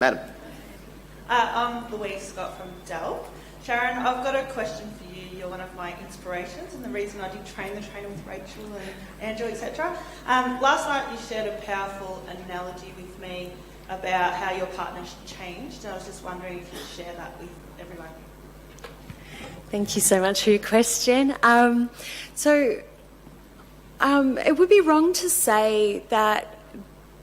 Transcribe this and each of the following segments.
Madam. I'm Louise Scott from Delp. Sharon, I've got a question for you. You're one of my inspirations and the reason I did train the trainer with Rachael and Andrew, etc. Last night you shared a powerful analogy with me about how your partner's changed, and I was just wondering if you'd share that with everyone. Thank you so much for your question. It would be wrong to say that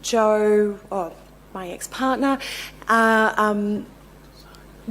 Joe, or my ex-partner,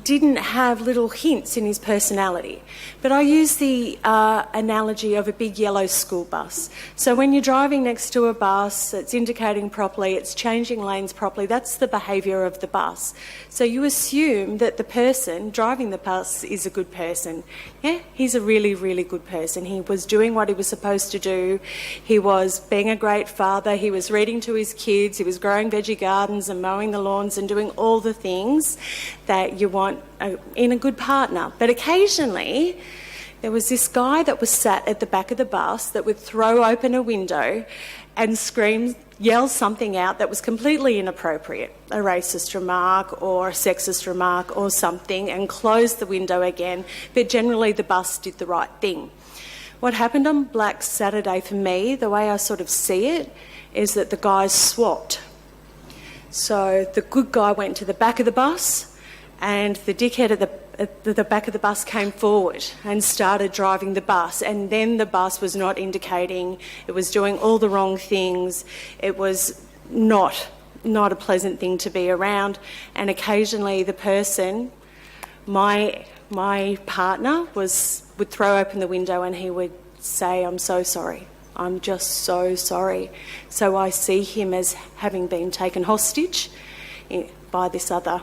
didn't have little hints in his personality. But I use the analogy of a big yellow school bus. So when you're driving next to a bus, it's indicating properly, it's changing lanes properly, that's the behaviour of the bus. So you assume that the person driving the bus is a good person. Yeah, he's a really, really good person. He was doing what he was supposed to do. He was being a great father. He was reading to his kids. He was growing veggie gardens and mowing the lawns and doing all the things that you want in a good partner. But occasionally there was this guy that was sat at the back of the bus that would throw open a window and yell something out that was completely inappropriate, a racist remark or a sexist remark or something, and close the window again. But generally the bus did the right thing. What happened on Black Saturday for me, the way I sort of see it, is that the guys swapped. So the good guy went to the back of the bus and the dickhead at the back of the bus came forward and started driving the bus, and then the bus was not indicating, it was doing all the wrong things, it was not a pleasant thing to be around. And occasionally the person, my partner, would throw open the window and he would say, "I'm so sorry, I'm just so sorry." So I see him as having been taken hostage by this other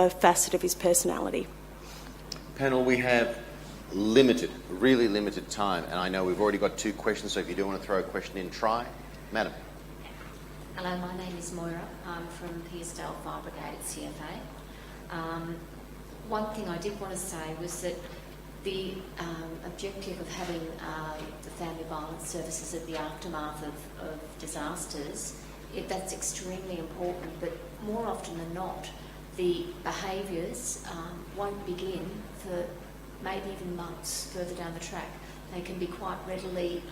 facet of his personality. Panel, we have really limited time, and I know we've already got 2 questions, so if you do want to throw a question in, try. Madam. Hello, my name is Moira. I'm from Pearsdale Fire Brigade at CFA. One thing I did want to say was that the objective of having the family violence services at the aftermath of disasters, that's extremely important, but more often than not, the behaviours won't begin for maybe even months further down the track. They can be quite readily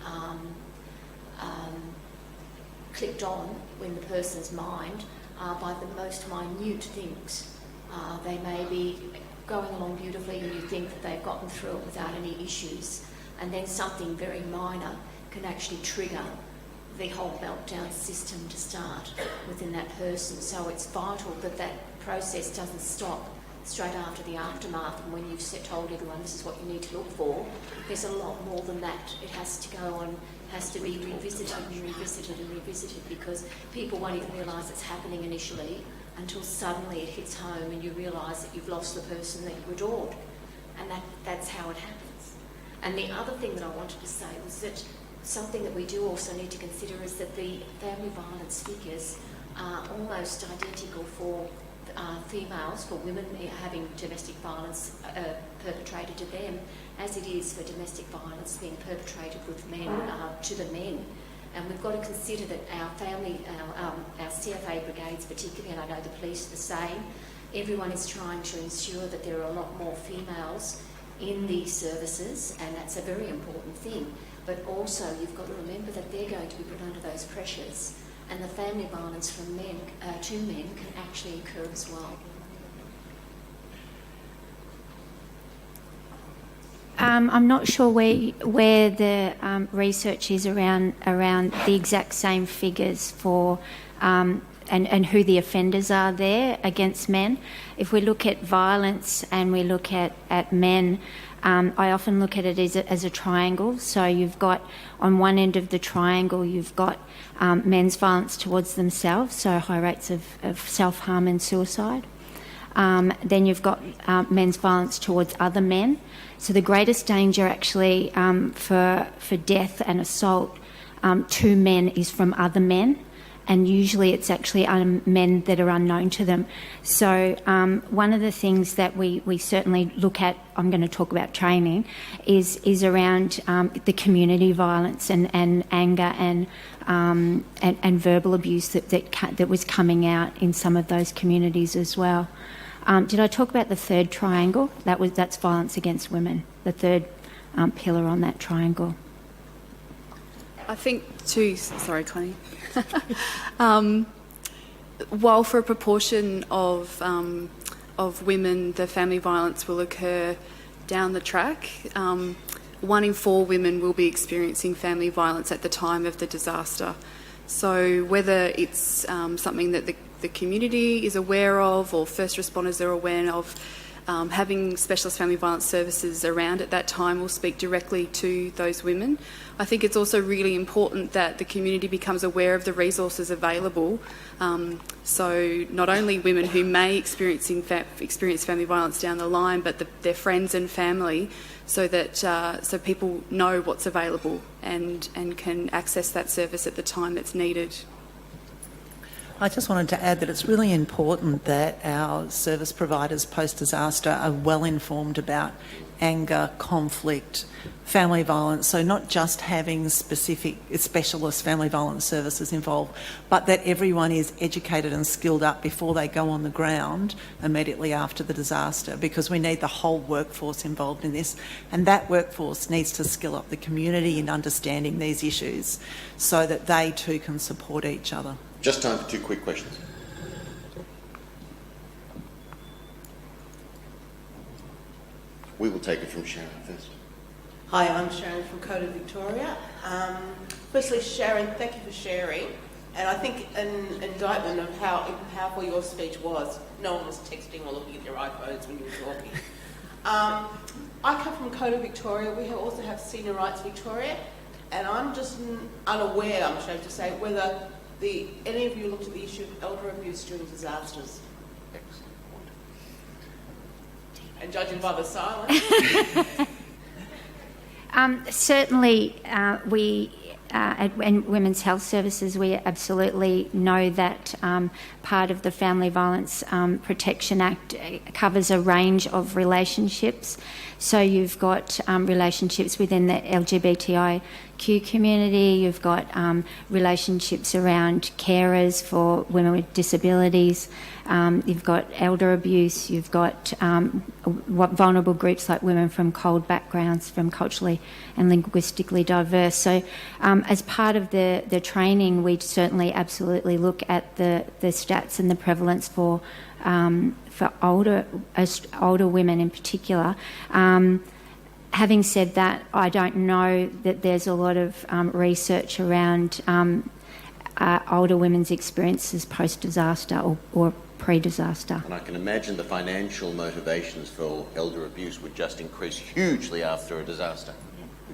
clicked on in the person's mind by the most minute things. They may be going along beautifully and you think that they've gotten through it without any issues, and then something very minor can actually trigger the whole meltdown system to start within that person. So it's vital that that process doesn't stop straight after the aftermath, and when you've told everyone this is what you need to look for. There's a lot more than that. It has to go on, has to be revisited and revisited and revisited, because people won't even realise it's happening initially until suddenly it hits home and you realise that you've lost the person that you adored. And that's how it happens. And the other thing that I wanted to say was that something that we do also need to consider is that the family violence figures are almost identical for females, for women having domestic violence perpetrated to them, as it is for domestic violence being perpetrated with men to the men. And we've got to consider that our CFA brigades particularly, and I know the police are the same, everyone is trying to ensure that there are a lot more females in these services, and that's a very important thing. But also you've got to remember that they're going to be put under those pressures, and the family violence from men to men can actually occur as well. I'm not sure where the research is around the exact same figures for and who the offenders are there against men. If we look at violence and we look at men, I often look at it as a triangle. So you've got, on one end of the triangle, you've got men's violence towards themselves, so high rates of self-harm and suicide. Then you've got men's violence towards other men. So the greatest danger actually for death and assault to men is from other men. and usually it's actually men that are unknown to them. So one of the things that we certainly look at, I'm going to talk about training, is around the community violence and anger and verbal abuse that was coming out in some of those communities as well. Did I talk about the third triangle? That's violence against women, the third pillar on that triangle. I think too, sorry Connie, while for a proportion of women the family violence will occur down the track, 1 in 4 women will be experiencing family violence at the time of the disaster. So whether it's something that the community is aware of or first responders are aware of, having specialist family violence services around at that time will speak directly to those women. I think it's also really important that the community becomes aware of the resources available. So not only women who may experience family violence down the line, but their friends and family, so that so people know what's available and can access that service at the time that's needed. I just wanted to add that it's really important that our service providers post-disaster are well informed about anger, conflict, family violence, so not just having specific specialist family violence services involved, but that everyone is educated and skilled up before they go on the ground immediately after the disaster, because we need the whole workforce involved in this, and that workforce needs to skill up the community in understanding these issues so that they too can support each other. Just time for 2 quick questions. We will take it from Sharon first. Hi, I'm Sharon from Hoedt, Victoria. Firstly, Sharon, thank you for sharing. And I think an indictment of how powerful your speech was. No one was texting or looking at their iPhones when you were talking. I come from Hoedt, Victoria. We also have Senior Rights Victoria. And I'm just unaware, I'm ashamed to say, whether any of you looked at the issue of elder abuse during disasters. Excellent. And judging by the silence. Certainly, we at Women's Health Services, we absolutely know that part of the Family Violence Protection Act covers a range of relationships. So you've got relationships within the LGBTIQ community, you've got relationships around carers for women with disabilities, you've got elder abuse, you've got vulnerable groups like women from cold backgrounds, from culturally and linguistically diverse. So as part of the training, we certainly absolutely look at the stats and the prevalence for older women in particular. Having said that, I don't know that there's a lot of research around older women's experiences post-disaster or pre-disaster. And I can imagine the financial motivations for elder abuse would just increase hugely after a disaster.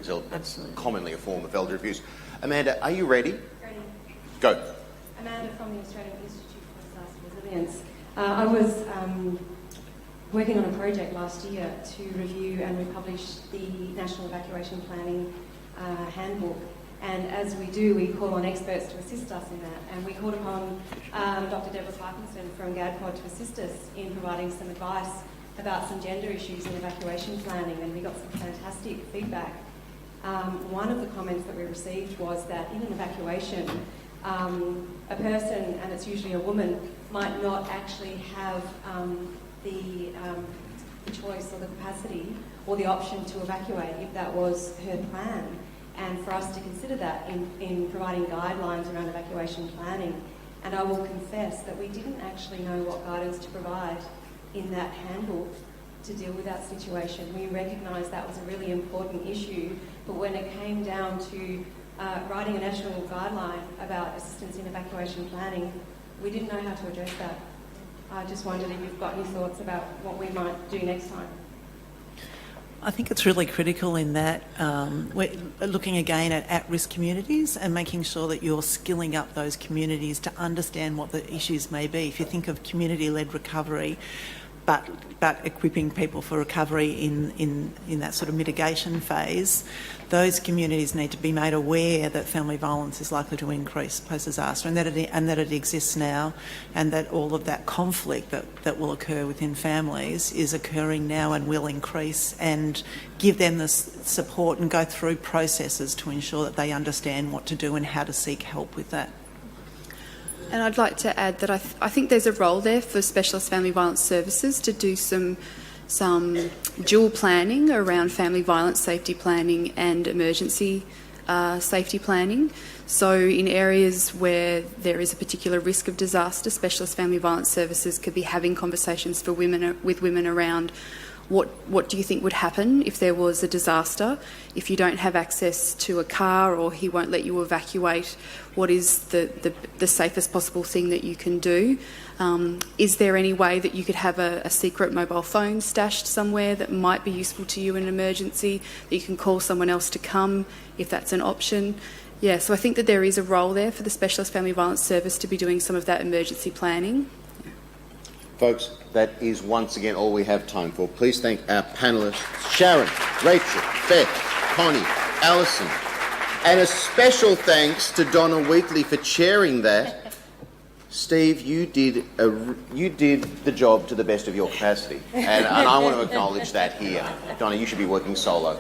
Yeah. That's commonly a form of elder abuse. Amanda, are you ready? Ready. Go. Amanda from the Australian Institute for Disaster Resilience. I was working on a project last year to review and republish the National Evacuation Planning Handbook. And as we do, we call on experts to assist us in that. And we called upon Dr. Deborah Parkinson from GADPOD to assist us in providing some advice about some gender issues in evacuation planning, and we got some fantastic feedback. One of the comments that we received was that in an evacuation, a person, and it's usually a woman, might not actually have the choice or the capacity or the option to evacuate if that was her plan. And for us to consider that in providing guidelines around evacuation planning. And I will confess that we didn't actually know what guidance to provide in that handbook to deal with that situation. We recognised that was a really important issue, but when it came down to writing a national guideline about assistance in evacuation planning, we didn't know how to address that. I just wondered if you've got any thoughts about what we might do next time. I think it's really critical in that we're looking again at at-risk communities and making sure that you're skilling up those communities to understand what the issues may be. If you think of community-led recovery, but equipping people for recovery in that sort of mitigation phase, those communities need to be made aware that family violence is likely to increase post-disaster, and that it exists now, and that all of that conflict that will occur within families is occurring now and will increase, and give them the support and go through processes to ensure that they understand what to do and how to seek help with that. And I'd like to add that I think there's a role there for specialist family violence services to do some dual planning around family violence safety planning and emergency safety planning. So in areas where there is a particular risk of disaster, specialist family violence services could be having conversations with women around what do you think would happen if there was a disaster? If you don't have access to a car or he won't let you evacuate, what is the safest possible thing that you can do? Is there any way that you could have a secret mobile phone stashed somewhere that might be useful to you in an emergency, that you can call someone else to come if that's an option? Yeah, so I think that there is a role there for the Specialist Family Violence Service to be doing some of that emergency planning. Folks, that is once again all we have time for. Please thank our panellists, Sharon, Rachael, Beth, Connie, Alison, and a special thanks to Donna Wheatley for chairing that. Steve, you did the job to the best of your capacity, and I want to acknowledge that here. Donna, you should be working solo.